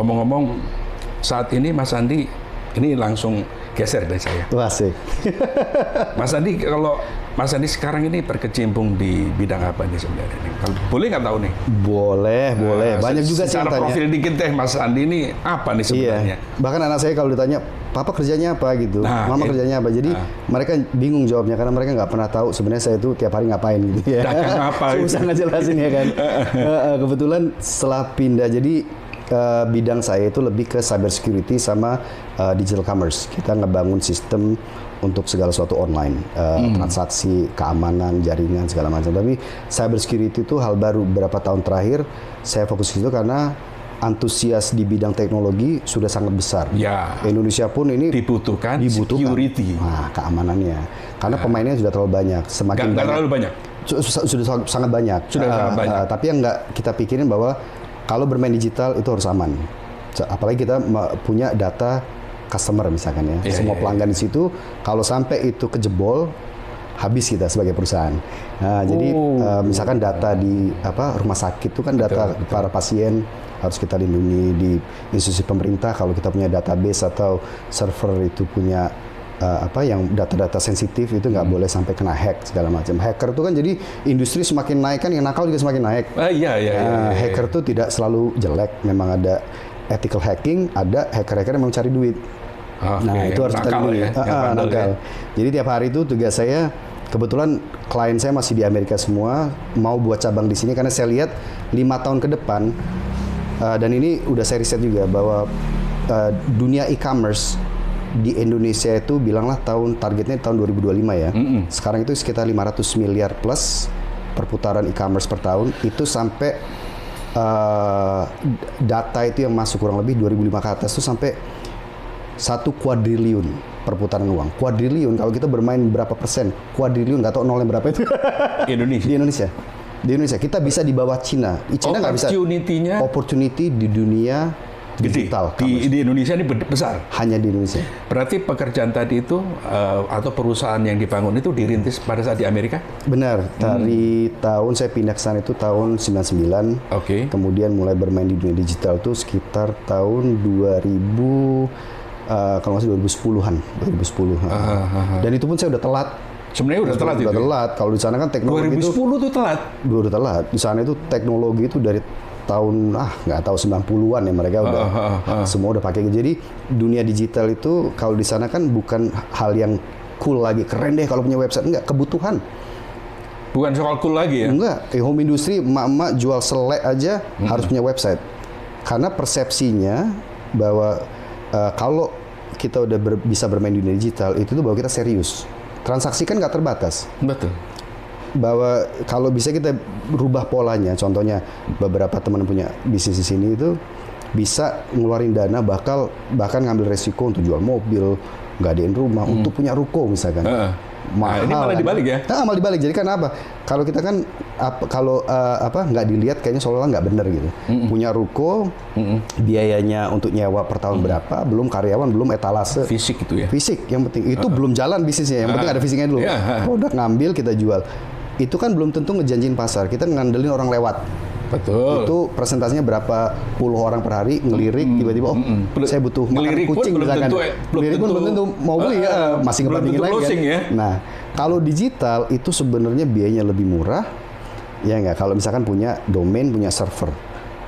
ngomong-ngomong, saat ini Mas Andi, ini langsung geser dari saya. Wah, asik. Mas Andi, kalau Mas Andi sekarang ini berkecimpung di bidang apa nih sebenarnya? Kalau boleh nggak tahu nih? Boleh. Banyak juga sih yang secara tanya. profil dikit deh, Mas Andi ini apa nih sebenarnya? Iya. Bahkan anak saya kalau ditanya, Papa kerjanya apa gitu, Mama kerjanya apa. Jadi mereka bingung jawabnya karena mereka nggak pernah tahu sebenarnya saya itu tiap hari ngapain gitu ya. Dagang apa? Susah ngejelasin ya kan. Kebetulan setelah pindah, jadi bidang saya itu lebih ke cyber security sama digital commerce. Kita ngebangun sistem untuk segala sesuatu online, transaksi, keamanan, jaringan, segala macam. Tapi cyber security itu hal baru beberapa tahun terakhir. Saya fokus di situ karena antusias di bidang teknologi sudah sangat besar. Ya. Indonesia pun ini dibutuhkan security. Nah, keamanannya. Karena pemainnya sudah terlalu banyak. Semakin nggak terlalu banyak. Sudah sangat banyak. Sangat banyak. Tapi yang nggak kita pikirin bahwa kalau bermain digital itu harus aman. Apalagi kita punya data customer misalkan ya. Semua pelanggan di situ, kalau sampai itu kejebol, habis kita sebagai perusahaan. Nah, jadi misalkan data di rumah sakit itu kan data para pasien harus kita lindungi. Di institusi pemerintah kalau kita punya database atau server itu punya yang data-data sensitif itu nggak boleh sampai kena hack segala macam. Hacker itu kan jadi industri semakin naik kan, yang nakal juga semakin naik. Hacker itu tidak selalu jelek, memang ada ethical hacking, ada hacker-hacker yang mau cari duit. Itu harus kita lindungi. Nakal. Jadi tiap hari itu tugas saya, kebetulan klien saya masih di Amerika semua, mau buat cabang di sini karena saya lihat 5 tahun ke depan, dan ini udah saya riset juga bahwa dunia e-commerce di Indonesia itu bilanglah targetnya tahun 2025 ya. Sekarang itu sekitar 500 miliar plus perputaran e-commerce per tahun. Itu sampai data itu yang masuk kurang lebih 2005 ke atas itu sampai 1 kuadriliun perputaran uang. Kuadriliun kalau kita bermain berapa persen? Kuadriliun nggak tahu nolnya berapa itu. Di Indonesia kita bisa di bawah Cina. Cina nggak bisa. Opportunity di dunia digital di Indonesia ini besar. Hanya di Indonesia. Berarti pekerjaan tadi itu atau perusahaan yang dibangun itu dirintis pada saat di Amerika? Benar. Dari tahun saya pindah ke sana itu tahun 99. Kemudian mulai bermain di dunia digital itu sekitar tahun 2000 kalau nggak salah 2010-an. Dan itu pun saya udah telat. Sebenarnya udah telat itu. Telat. Kalau di sana kan teknologi 2010 itu telat. Udah telat. Di sana itu teknologi itu dari tahun nggak tahu 90-an ya mereka udah semua udah pakai. Jadi dunia digital itu kalau di sana kan bukan hal yang cool lagi, keren deh kalau punya website, enggak, kebutuhan. Bukan soal cool lagi ya? Enggak, home industry emak-emak jual selek aja harus punya website. Karena persepsinya bahwa kalau kita udah bisa bermain di dunia digital itu tuh bahwa kita serius. Transaksi kan nggak terbatas. Betul. Bahwa kalau bisa kita rubah polanya, contohnya beberapa teman punya bisnis di sini itu bisa ngeluarin dana bahkan ngambil resiko untuk jual mobil, ngadain rumah, untuk punya ruko misalkan. Mahal. Ini malah dibalik ya? Malah dibalik. Jadi kan apa? Kalau kita kan nggak dilihat kayaknya seolah-olah nggak bener gitu. Punya ruko, biayanya untuk nyewa per tahun berapa, belum karyawan, belum etalase. Fisik itu ya? Fisik yang penting. Itu belum jalan bisnisnya. Yang penting ada fisiknya dulu. Produk ngambil kita jual. Itu kan belum tentu ngejanjiin pasar. Kita ngandelin orang lewat. Betul. Itu presentasinya berapa puluh orang per hari ngelirik tiba-tiba saya butuh makan kucing misalkan. Ngelirik pun belum tentu mau beli masih ngebandingin lagi kan. Ya? Nah, kalau digital itu sebenarnya biayanya lebih murah. Ya nggak, kalau misalkan punya domain, punya server.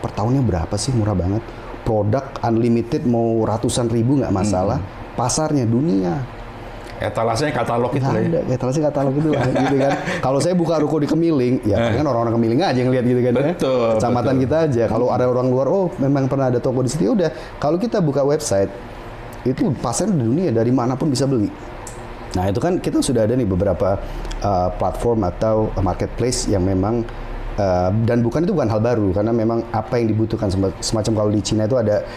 Per tahunnya berapa sih? Murah banget. Produk unlimited mau ratusan ribu nggak masalah. Pasarnya dunia. Etalasenya katalog itu ya. Etalasenya katalog itu gitu kan. Kalau saya buka ruko di Kemiling, ya kan orang-orang Kemiling aja yang lihat gitu kan. Betul. Kecamatan kita aja. Kalau ada orang luar, memang pernah ada toko di situ, udah. Kalau kita buka website, itu pasar di dunia dari manapun bisa beli. Nah itu kan kita sudah ada nih beberapa platform atau marketplace yang memang dan itu bukan hal baru karena memang apa yang dibutuhkan semacam kalau di Cina itu ada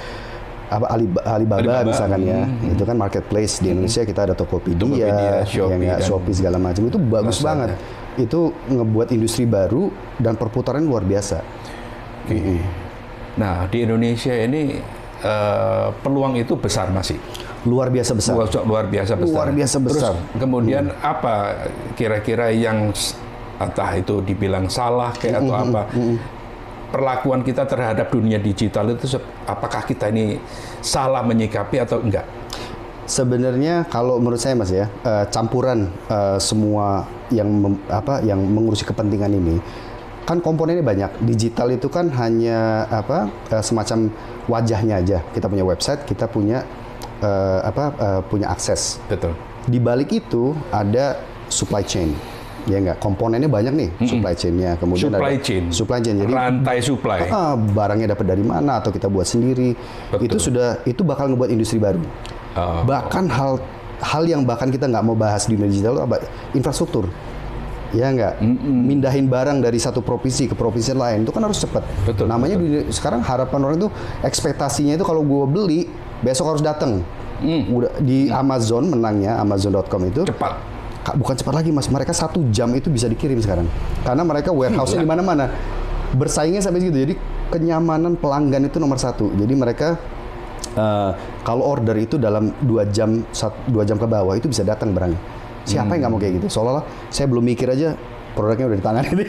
Alibaba misalkan ya, itu kan marketplace. Di Indonesia kita ada Tokopedia, Shopee segala macam, itu bagus banget. Itu ngebuat industri baru dan perputaran luar biasa. Nah di Indonesia ini peluang itu besar masih. Luar biasa besar. Luar biasa besar. Terus kemudian apa kira-kira yang entah itu dibilang salah kayak atau apa? perlakuan kita terhadap dunia digital itu apakah kita ini salah menyikapi atau enggak? Sebenarnya kalau menurut saya Mas ya, campuran semua yang yang mengurusi kepentingan ini kan komponennya banyak. Digital itu kan hanya semacam wajahnya aja. Kita punya website, kita punya punya akses. Betul. Di balik itu ada supply chain. Ya enggak, komponennya banyak nih, supply chain-nya. Kemudian supply chain. Jadi rantai supply. Barangnya dapat dari mana atau kita buat sendiri. Betul. Itu bakal ngebuat industri baru. Bahkan hal yang bahkan kita nggak mau bahas di media digital itu apa? Infrastruktur. Ya nggak, mindahin barang dari satu provinsi ke provinsi lain itu kan harus cepat. Betul. Namanya sekarang harapan orang itu ekspektasinya itu kalau gue beli besok harus datang. Udah di Amazon menangnya Amazon.com itu cepat. Bukan cepat lagi Mas, mereka 1 jam itu bisa dikirim sekarang. Karena mereka warehouse-nya di mana-mana. Bersaingnya sampai segitu. Jadi kenyamanan pelanggan itu nomor 1. Jadi mereka kalau order itu dalam 2 jam ke bawah itu bisa datang barangnya. Siapa yang nggak mau kayak gitu? Seolah-olah saya belum mikir aja produknya udah di tangan ini.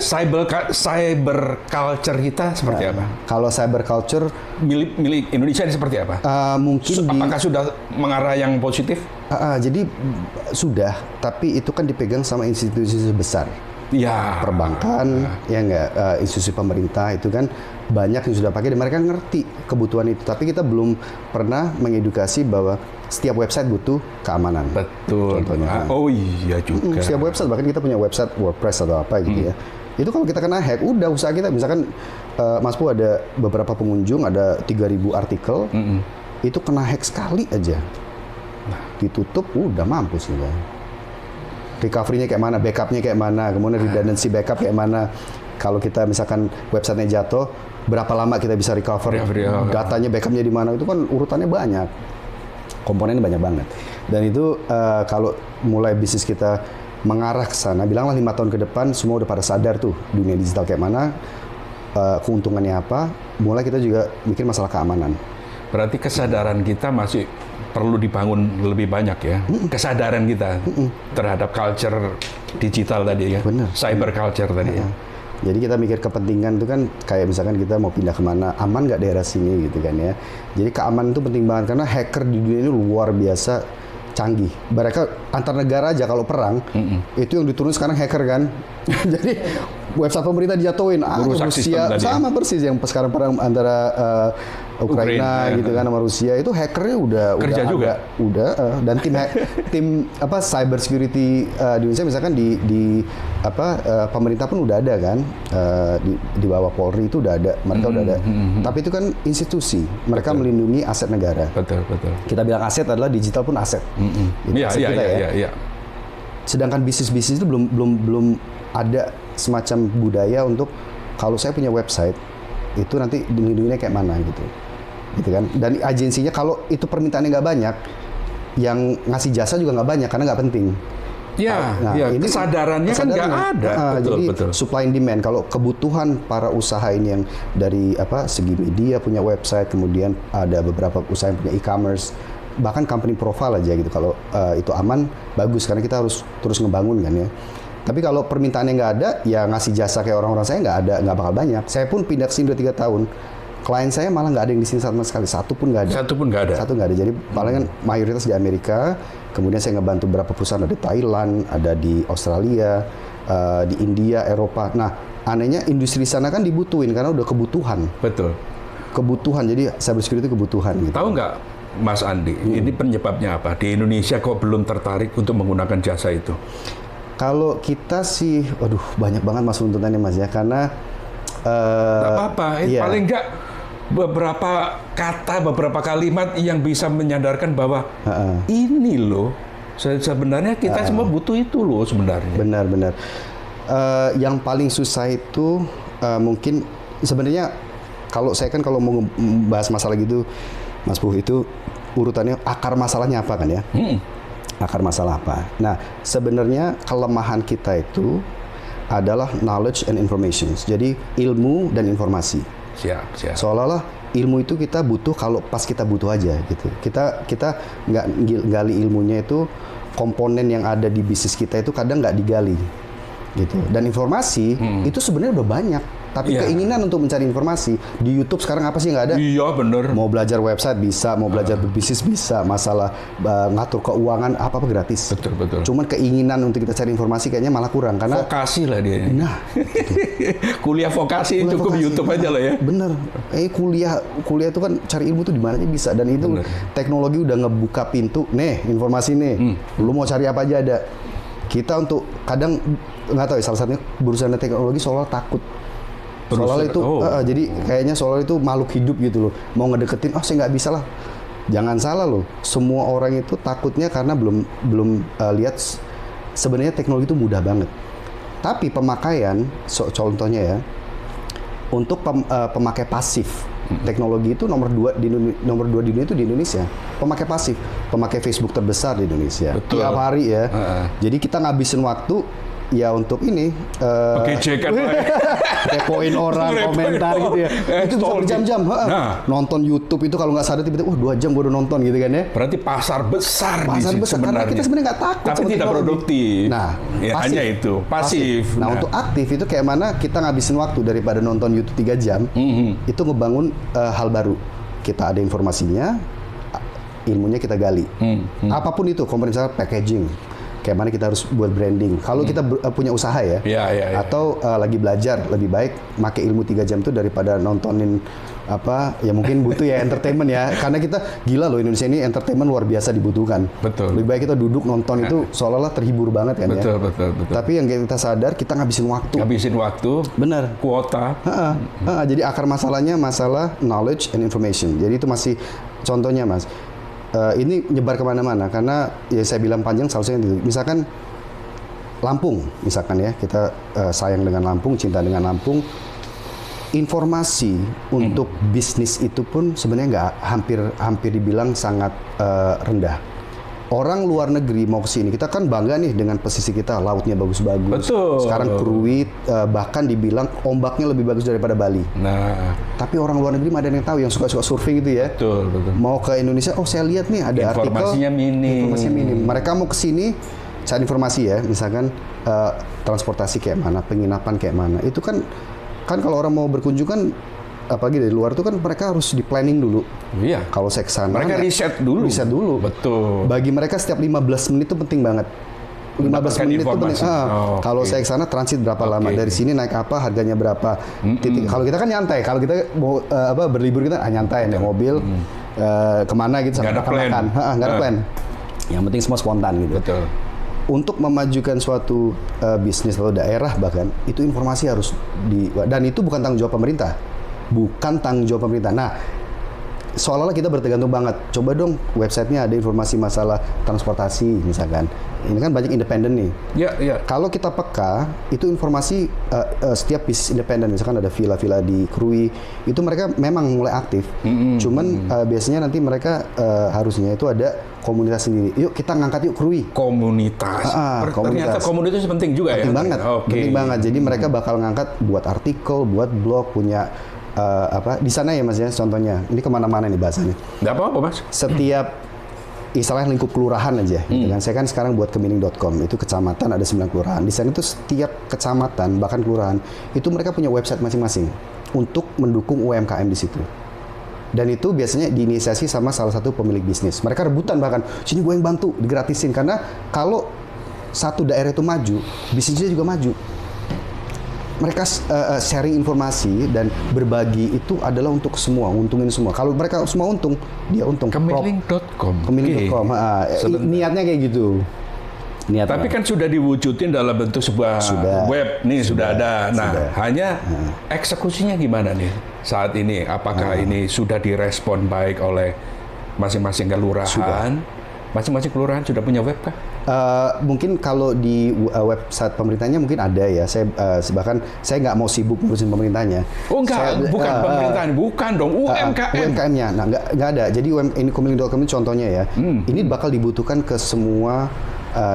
Cyber culture kita seperti apa? Kalau cyber culture milik Indonesia ini seperti apa? Mungkin apakah sudah mengarah yang positif? Jadi sudah, tapi itu kan dipegang sama institusi besar. Ya. Perbankan, ya enggak, institusi pemerintah itu kan banyak yang sudah pakai dan mereka ngerti kebutuhan itu. Tapi kita belum pernah mengedukasi bahwa setiap website butuh keamanan. Betul. Contohnya. Oh iya juga. Setiap website, bahkan kita punya website WordPress atau apa gitu ya. Itu kalau kita kena hack, udah usaha kita, misalkan Mas Pu ada beberapa pengunjung, ada 3.000 artikel, itu kena hack sekali aja. Ditutup, udah mampus gitu. Recovery-nya kayak mana, backup-nya kayak mana, kemudian redundancy backup kayak mana. Kalau kita misalkan website-nya jatuh, berapa lama kita bisa recover, datanya backup-nya di mana, itu kan urutannya banyak. Komponennya banyak banget. Dan itu kalau mulai bisnis kita mengarah ke sana, bilanglah 5 tahun ke depan, semua udah pada sadar tuh dunia digital kayak mana, keuntungannya apa, mulai kita juga mikir masalah keamanan. Berarti kesadaran kita masih perlu dibangun lebih banyak ya, kesadaran kita terhadap culture digital tadi ya, bener. Cyber culture tadi ya. Jadi kita mikir kepentingan itu kan kayak misalkan kita mau pindah kemana, aman nggak daerah sini gitu kan ya. Jadi keamanan itu penting banget karena hacker di dunia ini luar biasa canggih. Mereka antar negara aja kalau perang, itu yang diturun sekarang hacker kan. Jadi website pemerintah dijatuhin, Rusia sama persis yang sekarang perang antara Ukraina gitu kan sama Rusia, itu hackernya udah kerja juga. Dan tim cyber security di Indonesia misalkan di pemerintah pun udah ada kan, di bawah Polri itu udah ada, mereka udah ada. Tapi itu kan institusi, mereka melindungi aset negara. Betul. Kita bilang aset adalah digital pun aset. Iya. Sedangkan bisnis-bisnis itu belum ada semacam budaya untuk kalau saya punya website itu nanti dilindunginya kayak mana gitu kan. Dan agensinya kalau itu permintaannya nggak banyak, yang ngasih jasa juga nggak banyak karena nggak penting. Ini kesadarannya kan nggak ada. Betul. Supply and demand. Kalau kebutuhan para usaha ini yang dari segi media punya website, kemudian ada beberapa usaha yang punya e-commerce, bahkan company profile aja gitu. Kalau itu aman, bagus karena kita harus terus ngebangun kan ya. Tapi kalau permintaannya nggak ada, ya ngasih jasa kayak orang-orang saya nggak bakal banyak. Saya pun pindah ke sini 3 tahun. Klien saya malah nggak ada yang di sini sama sekali, satu pun nggak ada. Jadi palingan mayoritas di Amerika, kemudian saya ngebantu beberapa perusahaan ada di Thailand, ada di Australia, di India, Eropa. Nah, anehnya industri sana kan dibutuhin karena udah kebutuhan. Betul. Kebutuhan, jadi cyber security itu kebutuhan. Gitu. Tahu nggak, Mas Andi, ini penyebabnya apa? Di Indonesia kok belum tertarik untuk menggunakan jasa itu? Kalau kita sih, waduh banyak banget Mas tuntutannya Mas ya, karena nggak apa-apa, paling nggak beberapa kata, beberapa kalimat yang bisa menyadarkan bahwa ini loh, sebenarnya kita semua butuh itu loh sebenarnya. Benar. Yang paling susah itu mungkin sebenarnya kalau saya kan kalau mau bahas masalah gitu, Mas Puh, itu urutannya akar masalahnya apa kan ya? Akar masalah apa? Nah, sebenarnya kelemahan kita itu adalah knowledge and information. Jadi ilmu dan informasi. Siap. Seolah-olah ilmu itu kita butuh kalau pas kita butuh aja gitu. Kita nggak gali ilmunya itu, komponen yang ada di bisnis kita itu kadang nggak digali gitu. Dan informasi itu sebenarnya udah banyak. Tapi keinginan untuk mencari informasi di YouTube sekarang apa sih nggak ada? Iya bener. Mau belajar website bisa, mau belajar berbisnis bisa, masalah ngatur keuangan apa gratis. Betul. Cuman keinginan untuk kita cari informasi kayaknya malah kurang karena vokasi lah dia. Nah, kuliah vokasi cukup vokasi. YouTube aja lah ya. Bener. Kuliah itu kan cari ilmu tuh di mana aja bisa, dan itu teknologi udah ngebuka pintu. Nih informasi nih, lu mau cari apa aja ada. Kita untuk kadang nggak tahu ya, salah satunya berusaha teknologi soal takut. Soalnya itu, jadi kayaknya soalnya itu makhluk hidup gitu loh. Mau ngedeketin, saya nggak bisa lah. Jangan salah loh. Semua orang itu takutnya karena belum lihat sebenarnya teknologi itu mudah banget. Tapi pemakaian, contohnya ya, untuk pemakai pasif, teknologi itu nomor 2 di dunia itu di Indonesia. Pemakai pasif, pemakai Facebook terbesar di Indonesia. Betul. Tiap hari ya. Jadi kita ngabisin waktu. Ya untuk ini kepoin orang, komentar gitu ya. Itu bisa berjam-jam. Nonton YouTube itu kalau nggak sadar tiba-tiba 2 jam gue udah nonton gitu kan ya. Berarti pasar besar sebenarnya. Karena kita sebenarnya nggak takut. Tapi tidak produktif. Nah, ya, hanya itu pasif. Nah, untuk aktif itu kayak mana kita ngabisin waktu daripada nonton YouTube 3 jam. Itu ngebangun hal baru. Kita ada informasinya, ilmunya kita gali. Apapun itu, misalnya packaging. Kayak mana kita harus buat branding. Kalau kita punya usaha ya, atau lagi belajar, lebih baik pakai ilmu 3 jam itu daripada nontonin ya mungkin butuh ya entertainment ya. Karena kita gila loh, Indonesia ini entertainment luar biasa dibutuhkan. Betul. Lebih baik kita duduk nonton itu seolah-olah terhibur banget kan betul. Tapi yang kita sadar kita ngabisin waktu. Benar. Kuota. Jadi akar masalahnya masalah knowledge and information. Jadi itu masih contohnya Mas. Ini nyebar kemana-mana karena ya saya bilang panjang sausnya itu. Misalkan Lampung, misalkan ya kita sayang dengan Lampung, cinta dengan Lampung. Informasi untuk bisnis itu pun sebenarnya nggak hampir dibilang sangat rendah. Orang luar negeri mau ke sini, kita kan bangga nih dengan pesisir kita, lautnya bagus-bagus. Betul. Sekarang Krui bahkan dibilang ombaknya lebih bagus daripada Bali. Nah, tapi orang luar negeri ada yang tahu, yang suka-suka surfing gitu ya. Betul. Mau ke Indonesia, saya lihat nih ada informasinya minim. Mereka mau ke sini cari informasi ya, misalkan transportasi kayak mana, penginapan kayak mana. Itu kan kalau orang mau berkunjung kan, apalagi dari luar itu kan mereka harus di planning dulu. Iya. Kalau saya kesana, mereka riset dulu. Betul. Bagi mereka setiap 15 menit itu penting banget. 15 menit itu penting. Kalau saya kesana transit berapa lama? Dari sini naik apa? Harganya berapa? Titik. Kalau kita kan nyantai. Kalau kita mau berlibur kita nyantai, naik mobil kemana gitu. Nggak ada plan. Nggak ada plan. Yang penting semua spontan gitu. Betul. Untuk memajukan suatu bisnis atau daerah bahkan itu informasi harus dan itu bukan tanggung jawab pemerintah. Nah, seolah-olah kita bertergantung banget. Coba dong websitenya ada informasi masalah transportasi misalkan. Ini kan banyak independen nih. Iya. Kalau kita peka, itu informasi setiap bisnis independen, misalkan ada villa-villa di Krui, itu mereka memang mulai aktif. Cuman biasanya nanti mereka harusnya itu ada komunitas sendiri. Yuk kita ngangkat yuk Krui. Komunitas. Ternyata komunitas penting juga penting ya. Banget. Penting banget. Jadi mereka bakal ngangkat buat artikel, buat blog, punya di sana ya Mas ya, contohnya. Ini kemana-mana nih bahasanya. Nggak apa-apa Mas. Setiap istilahnya lingkup kelurahan aja. Gitu kan. Saya kan sekarang buat kemining.com, itu kecamatan ada 9 kelurahan. Di sana itu setiap kecamatan, bahkan kelurahan, itu mereka punya website masing-masing untuk mendukung UMKM di situ. Dan itu biasanya diinisiasi sama salah satu pemilik bisnis. Mereka rebutan bahkan, sini gue yang bantu, digratisin. Karena kalau satu daerah itu maju, bisnisnya juga maju. Mereka sharing informasi dan berbagi itu adalah untuk semua, untungin semua. Kalau mereka semua untung, dia untung. Kemiling.com. Niatnya kayak gitu. Tapi kan sudah diwujudin dalam bentuk sebuah web nih sudah ada. Nah, hanya eksekusinya gimana nih saat ini? Apakah ini sudah direspon baik oleh masing-masing kelurahan? Masing-masing kelurahan sudah punya web kah? Mungkin kalau di website pemerintahnya mungkin ada ya. Saya bahkan saya nggak mau sibuk ngurusin pemerintahnya. Oh enggak, bukan pemerintahan, bukan dong, UMKM. UMKM-nya, nah nggak ada. Jadi ini Kemiling.com ini contohnya ya. Ini bakal dibutuhkan ke semua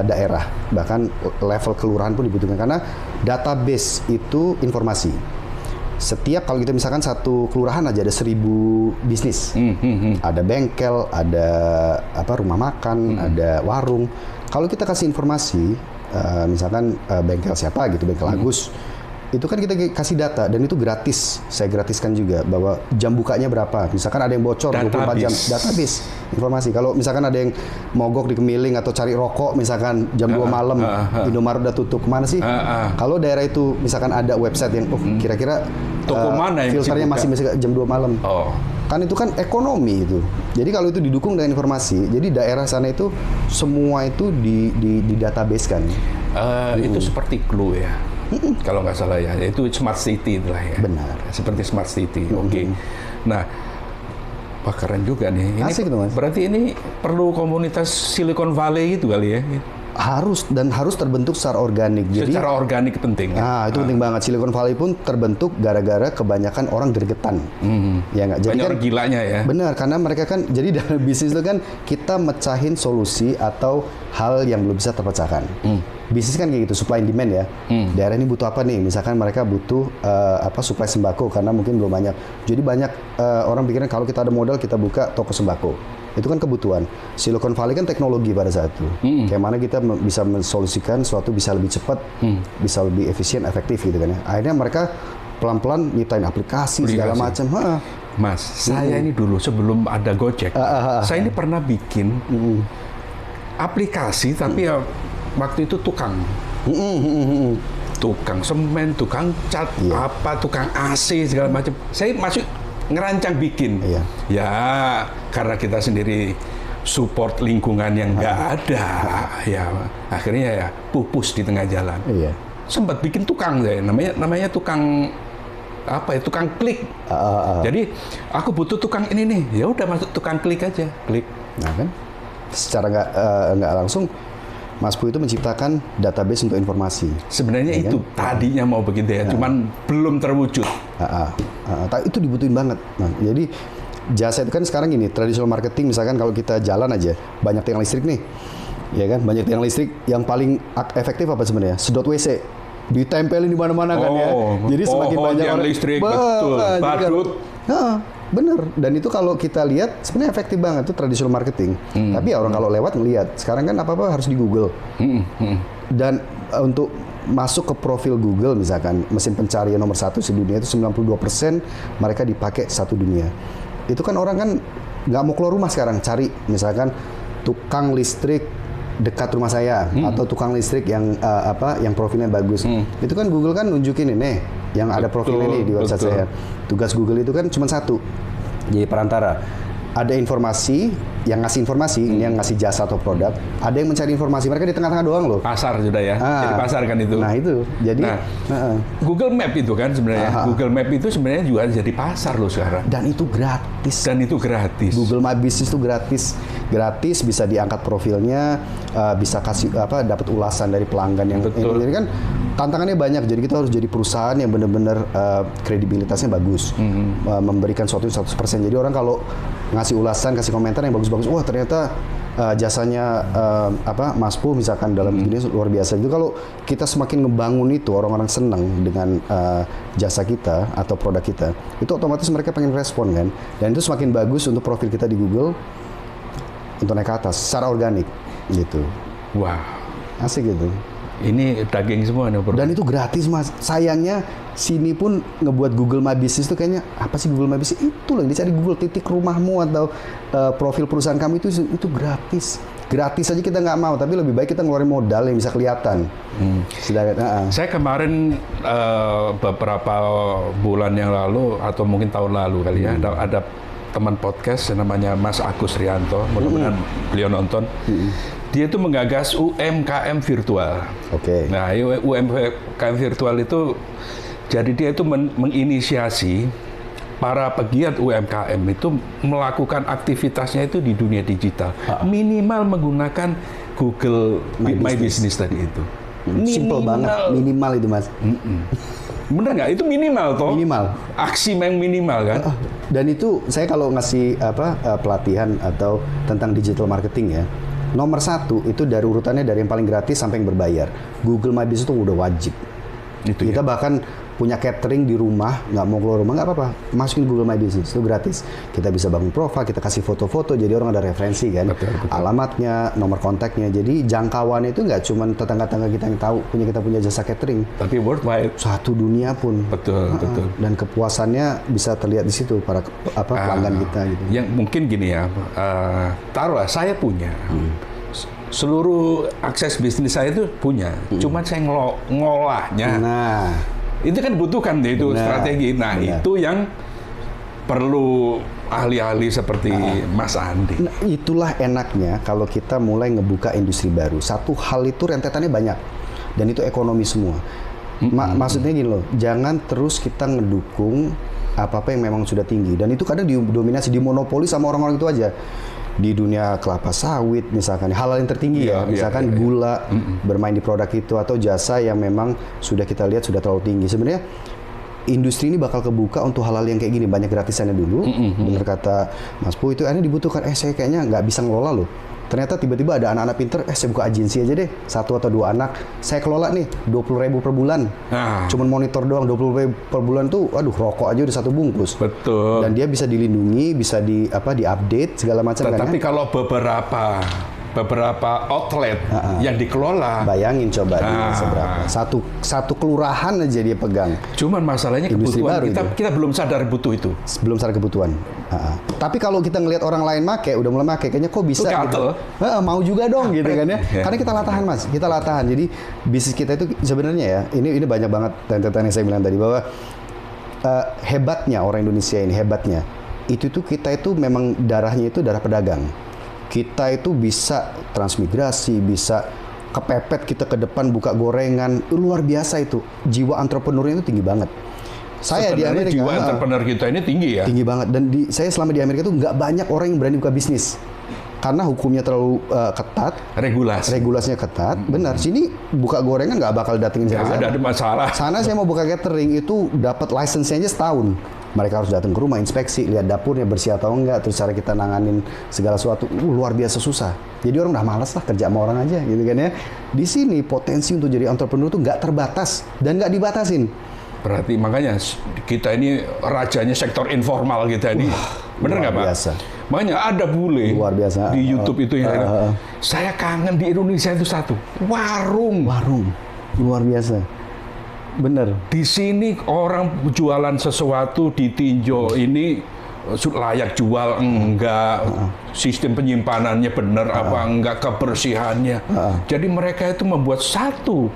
daerah, bahkan level kelurahan pun dibutuhkan karena database itu informasi. Setiap kalau kita misalkan satu kelurahan aja ada 1000 bisnis, ada bengkel, ada rumah makan, ada warung. Kalau kita kasih informasi, misalkan bengkel siapa gitu, bengkel Agus, itu kan kita kasih data dan itu gratis. Saya gratiskan juga bahwa jam bukanya berapa. Misalkan ada yang bocor 24 jam, database informasi. Kalau misalkan ada yang mogok di Kemiling atau cari rokok misalkan jam 2 malam, Indomaret udah tutup, kemana sih? Kalau daerah itu misalkan ada website yang kira-kira toko mana yang filternya masih jam 2 malam. Kan itu kan ekonomi itu. Jadi kalau itu didukung dengan informasi, jadi daerah sana itu semua itu di database kan. Itu seperti Clue ya. Kalau nggak salah ya, itu smart city itulah ya. Benar. Seperti smart city. Oke. Nah, wah keren juga nih. Ini asik itu, Mas. Berarti ini perlu komunitas Silicon Valley gitu kali ya? Harus terbentuk secara organik. Jadi secara organik penting. Nah, itu penting banget. Silicon Valley pun terbentuk gara-gara kebanyakan orang gregetan. Ya nggak? Jadi banyak kan orang gilanya ya. Benar, karena mereka kan jadi dalam bisnis itu kan kita mecahin solusi atau hal yang belum bisa terpecahkan. Bisnis kan kayak gitu, supply and demand ya. Daerah ini butuh apa nih? Misalkan mereka butuh suplai sembako karena mungkin belum banyak. Jadi banyak orang pikiran kalau kita ada modal kita buka toko sembako. Itu kan kebutuhan. Silicon Valley kan teknologi pada saat itu. Kayak mana kita bisa mensolusikan sesuatu bisa lebih cepat, bisa lebih efisien, efektif gitu kan ya. Akhirnya mereka pelan-pelan nyiptain aplikasi segala macam. Mas, saya ini dulu sebelum ada Gojek, saya ini pernah bikin aplikasi tapi ya waktu itu tukang semen, tukang cat, tukang AC segala macam. Saya masih ngerancang bikin. Ya karena kita sendiri support lingkungan yang nggak ada, ya akhirnya ya pupus di tengah jalan. Sempat bikin tukang saya, namanya tukang apa ya, tukang klik. Jadi aku butuh tukang ini nih, ya udah masuk tukang klik aja, klik. Nah kan, secara nggak langsung Mas Pu itu menciptakan database untuk informasi. Sebenarnya ya itu kan? Tadinya mau begitu ya, cuman belum terwujud. Itu dibutuhin banget. Nah, jadi jasa itu kan sekarang gini, traditional marketing misalkan kalau kita jalan aja, banyak tiang listrik nih, ya kan, banyak tiang listrik, yang paling efektif apa sebenarnya? Sedot WC, ditempelin di mana-mana kan ya. Jadi semakin banyak orang listrik, betul, badut. Bener, dan itu kalau kita lihat sebenarnya efektif banget itu traditional marketing. Tapi ya orang kalau lewat ngelihat, sekarang kan apa-apa harus di Google. Dan untuk masuk ke profil Google misalkan, mesin pencarian nomor 1 di dunia itu 92% mereka dipakai satu dunia. Itu kan orang kan nggak mau keluar rumah sekarang, cari misalkan tukang listrik dekat rumah saya atau tukang listrik yang yang profilnya bagus. Itu kan Google kan nunjukin ini yang ada profilnya nih di website saya. Tugas Google itu kan cuma satu, jadi perantara. Ada informasi, yang ngasih informasi, ini yang ngasih jasa atau produk. Ada yang mencari informasi, mereka di tengah-tengah doang loh. Pasar sudah ya, jadi pasar kan itu. Nah itu, jadi Google Map itu kan sebenarnya. Google Map itu sebenarnya juga jadi pasar loh sekarang. Dan itu gratis. Google My Business itu gratis, bisa diangkat profilnya, bisa kasih dapat ulasan dari pelanggan yang. Jadi kan tantangannya banyak. Jadi kita harus jadi perusahaan yang benar-benar kredibilitasnya bagus, memberikan sesuatu 100%. Jadi orang kalau ngasih ulasan, kasih komentar yang bagus-bagus, wah ternyata jasanya Mas Pu misalkan dalam ini luar biasa. Itu kalau kita semakin ngebangun itu, orang-orang senang dengan jasa kita atau produk kita, itu otomatis mereka pengen respon kan, dan itu semakin bagus untuk profil kita di Google untuk naik ke atas secara organik gitu. Wah, asik gitu. Ini daging semua nih, bro. Dan itu gratis, Mas. Sayangnya sini pun ngebuat Google My Business itu kayaknya apa sih Google My Business? Itu loh, dicari Google titik rumahmu atau profil perusahaan kami itu gratis. Gratis aja kita nggak mau, tapi lebih baik kita ngeluarin modal yang bisa kelihatan. Saya kemarin beberapa bulan yang lalu atau mungkin tahun lalu kali ya, ada teman podcast namanya Mas Agus Rianto, mudah-mudahan beliau nonton. Dia itu menggagas UMKM virtual. Nah, UMKM virtual itu, jadi dia itu menginisiasi para pegiat UMKM itu melakukan aktivitasnya itu di dunia digital. Minimal menggunakan Google My Business tadi itu. Simple banget, minimal itu, Mas. Bener nggak? Itu minimal toh? Minimal. Aksi yang minimal kan? Dan itu saya kalau ngasih pelatihan atau tentang digital marketing ya, nomor 1 itu dari urutannya dari yang paling gratis sampai yang berbayar. Google My Business itu udah wajib. Kita bahkan punya catering di rumah, nggak mau keluar rumah, nggak apa-apa, masukin Google My Business, itu gratis. Kita bisa bangun profil, kita kasih foto-foto, jadi orang ada referensi kan, betul. Alamatnya, nomor kontaknya, jadi jangkauannya itu nggak cuma tetangga-tetangga kita yang tahu kita punya jasa catering, tapi worldwide, satu dunia pun. Betul. Dan kepuasannya bisa terlihat di situ para pelanggan kita gitu. Yang mungkin gini ya, taruhlah saya punya. Seluruh akses bisnis saya itu punya, cuman saya ngolahnya. Nah, itu kan dibutuhkan itu strategi. Nah, itu yang perlu ahli-ahli seperti Mas Andi. Nah, itulah enaknya kalau kita mulai ngebuka industri baru. Satu hal itu rentetannya banyak, dan itu ekonomi semua. Maksudnya gini loh, jangan terus kita ngedukung apa-apa yang memang sudah tinggi. Dan itu kadang didominasi, dimonopoli sama orang-orang itu aja. Di dunia kelapa sawit misalkan, hal yang tertinggi misalkan gula, bermain di produk itu, atau jasa yang memang sudah kita lihat sudah terlalu tinggi. Sebenarnya industri ini bakal kebuka untuk hal-hal yang kayak gini, banyak gratisannya dulu. Bener kata Mas Pu, itu akhirnya dibutuhkan, saya kayaknya nggak bisa ngelola loh. Ternyata tiba-tiba ada anak-anak pinter, saya buka agensi aja deh, 1 atau 2 anak, saya kelola nih 20.000 per bulan. Cuman monitor doang, 20.000 per bulan tuh, aduh rokok aja udah 1 bungkus. Betul. Dan dia bisa dilindungi, bisa diupdate segala macam. Tapi kalau beberapa outlet yang dikelola, bayangin coba seberapa. Satu kelurahan aja dia pegang. Cuman masalahnya kebutuhan kita belum sadar butuh itu. Belum sadar kebutuhan. Tapi kalau kita ngelihat orang lain udah mulai make, kayaknya kok bisa gitu. Mau juga dong gitu kan ya. Karena kita latahan Mas, kita latahan. Jadi bisnis kita itu sebenarnya ya, ini banyak banget rentetan yang saya bilang tadi, bahwa hebatnya orang Indonesia ini, itu tuh kita itu memang darahnya itu darah pedagang. Kita itu bisa transmigrasi, bisa kepepet kita ke depan buka gorengan, luar biasa itu. Jiwa entrepreneurnya itu tinggi banget. Saya di Amerika, jiwa entrepreneur kita ini tinggi ya? Tinggi banget. Dan saya selama di Amerika itu nggak banyak orang yang berani buka bisnis. Karena hukumnya terlalu ketat. Regulasinya ketat. Benar. Sini buka gorengan nggak bakal datengin saya. Nggak ada masalah. Sana saya mau buka catering itu dapat license-nya aja setahun. Mereka harus datang ke rumah, inspeksi, lihat dapurnya bersih atau enggak, terus cara kita nanganin segala sesuatu, luar biasa susah. Jadi orang udah malas lah kerja sama orang aja, gitu kan ya. Di sini potensi untuk jadi entrepreneur tuh nggak terbatas dan nggak dibatasin. Berarti makanya kita ini rajanya sektor informal kita ini, bener nggak Pak? Biasa. Makanya ada bule luar biasa di YouTube itu yang saya kangen di Indonesia itu satu, warung, luar biasa. Bener. Di sini orang jualan sesuatu ditinjau, ini layak jual enggak, sistem penyimpanannya benar apa enggak, kebersihannya. Jadi mereka itu membuat satu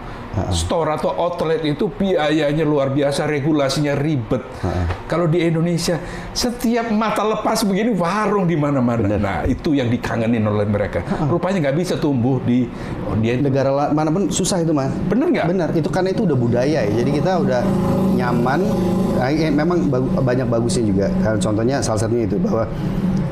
store atau outlet itu biayanya luar biasa, regulasinya ribet. Kalau di Indonesia setiap mata lepas begini warung di mana-mana. Nah, itu yang dikangenin oleh mereka. Rupanya nggak bisa tumbuh di negara mana pun susah itu, Mas. Bener nggak? Bener. Itu karena itu udah budaya ya. Jadi kita udah nyaman. Memang banyak bagusnya juga. Contohnya salah satunya itu bahwa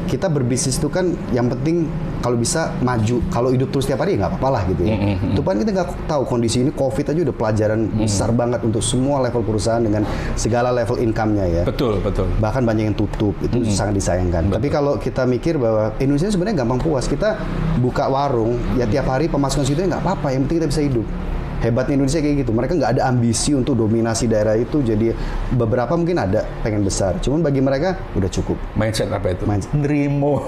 kita berbisnis itu kan yang penting kalau bisa maju. Kalau hidup terus tiap hari ya nggak apa-apa lah gitu ya. Itu kan kita nggak tahu kondisi ini COVID aja udah pelajaran besar banget untuk semua level perusahaan dengan segala level income-nya ya. Betul. Bahkan banyak yang tutup, itu sangat disayangkan. Betul. Tapi kalau kita mikir bahwa Indonesia sebenarnya gampang puas. Kita buka warung, ya tiap hari pemasukan situ nggak apa-apa. Yang penting kita bisa hidup. Hebatnya Indonesia kayak gitu. Mereka nggak ada ambisi untuk dominasi daerah itu. Jadi beberapa mungkin ada pengen besar. Cuman bagi mereka udah cukup. Mindset apa itu? Nerimo.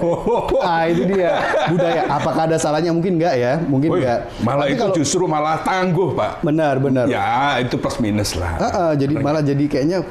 Itu dia budaya. Apakah ada salahnya? Mungkin nggak ya. Mungkin nggak. Malah tapi itu justru malah tangguh, Pak. Benar. Ya itu plus minus lah. Jadi malah jadi kayaknya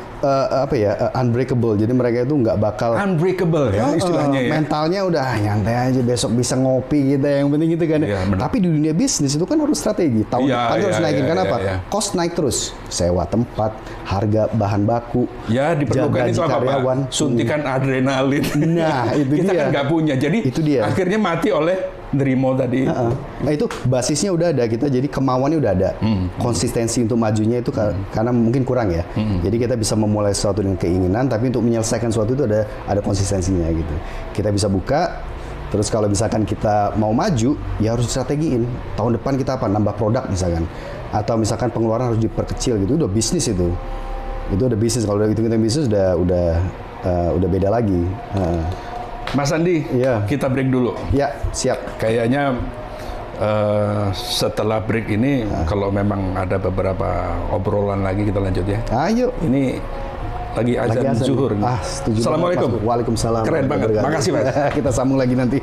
unbreakable. Jadi mereka itu nggak bakal unbreakable ya istilahnya ya. Mentalnya udah nyantai aja. Besok bisa ngopi gitu. Yang penting gitu kan. Ya, tapi di dunia bisnis itu kan harus strategi. Tahun depan harus naikin. Kenapa? Cost naik terus. Sewa tempat, harga bahan baku. Ya diperlukan itu apa Pak? Suntikan adrenalin. Nah itu kita dia. Kan nggak punya. Jadi itu dia. Akhirnya mati oleh nerimo tadi. Nah itu basisnya udah ada kita. Jadi kemauannya udah ada. Konsistensi untuk majunya itu karena mungkin kurang ya. Jadi kita bisa memulai sesuatu dengan keinginan. Tapi untuk menyelesaikan sesuatu itu ada konsistensinya gitu. Kita bisa buka. Terus kalau misalkan kita mau maju, ya harus strategiin. Tahun depan kita apa? Nambah produk misalkan. Atau misalkan pengeluaran harus diperkecil gitu. Udah bisnis itu. Itu udah bisnis. Kalau udah hitung-hitung bisnis udah beda lagi. Mas Andi, kita break dulu. Ya, siap. Kayaknya setelah break ini kalau memang ada beberapa obrolan lagi kita lanjut ya. Ayo. Ini lagi azan zuhur. Setuju. Assalamualaikum. Waalaikumsalam. Keren banget. Makasih Mas. Kita sambung lagi nanti.